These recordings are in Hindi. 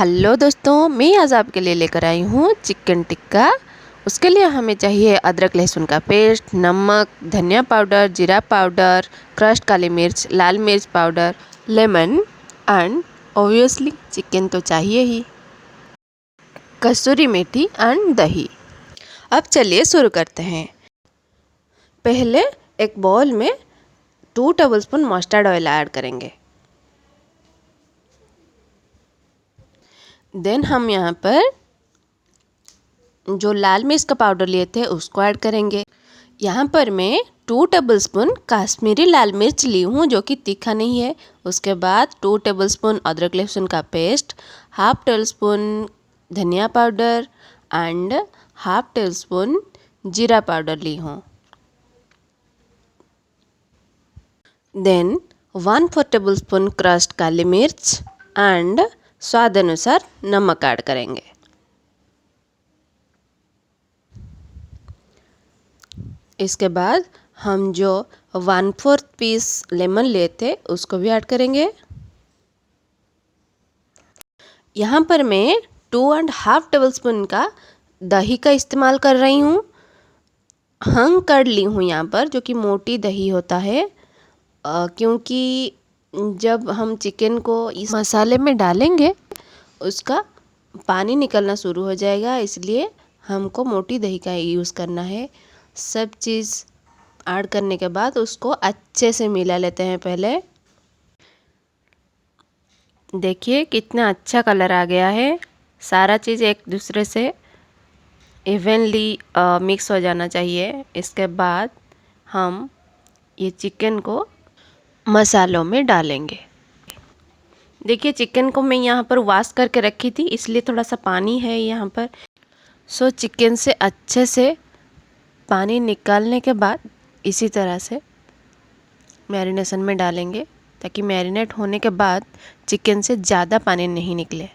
हेलो दोस्तों, मैं आज आपके लिए लेकर आई हूँ चिकन टिक्का। उसके लिए हमें चाहिए अदरक लहसुन का पेस्ट, नमक, धनिया पाउडर, जीरा पाउडर, क्रश्ड काली मिर्च, लाल मिर्च powder, lemon and obviously chicken तो चाहिए ही, कसूरी मेथी एंड दही। अब चलिए शुरू करते हैं। पहले एक बाउल में 2 टेबलस्पून मस्टर्ड ऑयल ऐड करेंगे। देन हम यहाँ पर जो लाल मिर्च का पाउडर लिए थे उसको ऐड करेंगे। यहाँ पर मैं 2 टेबलस्पून काश्मीरी लाल मिर्च ली हूँ जो कि तीखा नहीं है। उसके बाद 2 टेबलस्पून अदरक लहसुन का पेस्ट, हाफ टेबलस्पून धनिया पाउडर एंड हाफ टेबलस्पून जीरा पाउडर ली हूँ। देन 1/4 टेबलस्पून क्रश्ड काली मिर्च एंड स्वाद अनुसार नमक ऐड करेंगे। इसके बाद हम जो 1/4 पीस लेमन लिए थे उसको भी ऐड करेंगे। यहाँ पर मैं 2.5 टेबलस्पून का दही का इस्तेमाल कर रही हूँ। हंग कर्ड ली हूँ यहाँ पर, जो कि मोटी दही होता है, क्योंकि जब हम चिकन को इस मसाले में डालेंगे उसका पानी निकलना शुरू हो जाएगा, इसलिए हमको मोटी दही का यूज़ करना है। सब चीज़ ऐड करने के बाद उसको अच्छे से मिला लेते हैं। पहले देखिए कितना अच्छा कलर आ गया है। सारा चीज़ एक दूसरे से इवनली मिक्स हो जाना चाहिए। इसके बाद हम ये चिकन को मसालों में डालेंगे। देखिए चिकन को मैं यहाँ पर वॉश करके रखी थी, इसलिए थोड़ा सा पानी है यहाँ पर। सो चिकन से अच्छे से पानी निकालने के बाद इसी तरह से मैरिनेशन में डालेंगे, ताकि मैरिनेट होने के बाद चिकन से ज़्यादा पानी नहीं निकले।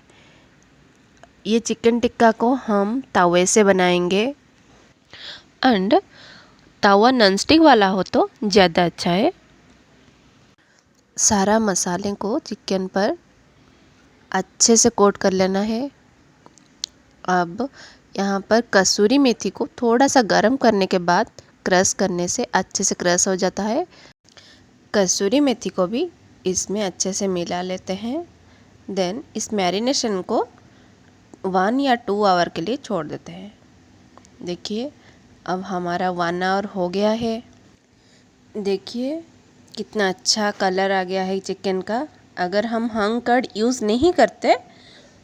ये चिकन टिक्का को हम तवे से बनाएंगे एंड तवा नॉनस्टिक वाला हो तो ज़्यादा अच्छा है। सारा मसाले को चिकन पर अच्छे से कोट कर लेना है। अब यहाँ पर कसूरी मेथी को थोड़ा सा गर्म करने के बाद क्रश करने से अच्छे से क्रश हो जाता है। कसूरी मेथी को भी इसमें अच्छे से मिला लेते हैं। देन इस मैरिनेशन को 1 या 2 आवर के लिए छोड़ देते हैं। देखिए अब हमारा 1 आवर हो गया है। देखिए कितना अच्छा कलर आ गया है चिकन का। अगर हम हंग कर्ड यूज़ नहीं करते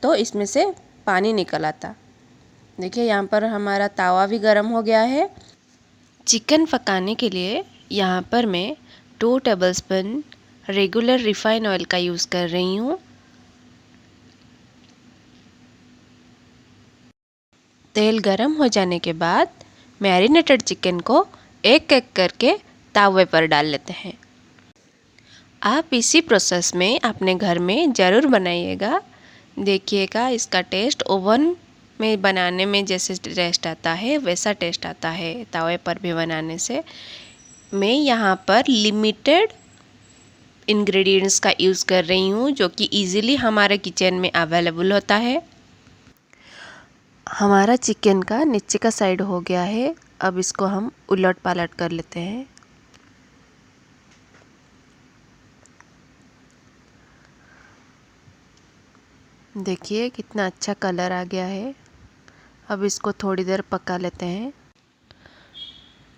तो इसमें से पानी निकल आता। देखिए यहाँ पर हमारा तवा भी गर्म हो गया है। चिकन पकाने के लिए यहाँ पर मैं 2 टेबलस्पून रेगुलर रिफाइन ऑयल का यूज़ कर रही हूँ। तेल गर्म हो जाने के बाद मैरिनेटेड चिकन को एक एक करके तवे पर डाल लेते हैं। आप इसी प्रोसेस में अपने घर में ज़रूर बनाइएगा। देखिएगा इसका टेस्ट ओवन में बनाने में जैसे टेस्ट आता है वैसा टेस्ट आता है तवे पर भी बनाने से। मैं यहाँ पर लिमिटेड इंग्रेडिएंट्स का यूज़ कर रही हूँ, जो कि इजीली हमारे किचन में अवेलेबल होता है। हमारा चिकन का नीचे का साइड हो गया है। अब इसको हम उलट पालट कर लेते हैं। देखिए कितना अच्छा कलर आ गया है। अब इसको थोड़ी देर पका लेते हैं।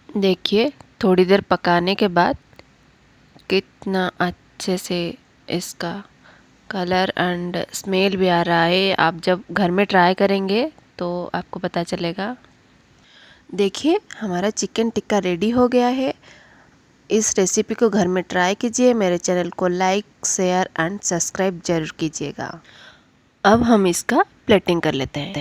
देखिए थोड़ी देर पकाने के बाद कितना अच्छे से इसका कलर एंड स्मेल भी आ रहा है। आप जब घर में ट्राई करेंगे तो आपको पता चलेगा। देखिए हमारा चिकन टिक्का रेडी हो गया है। इस रेसिपी को घर में ट्राई कीजिए। मेरे चैनल को लाइक, शेयर एंड सब्सक्राइब जरूर कीजिएगा। अब हम इसका प्लेटिंग कर लेते हैं।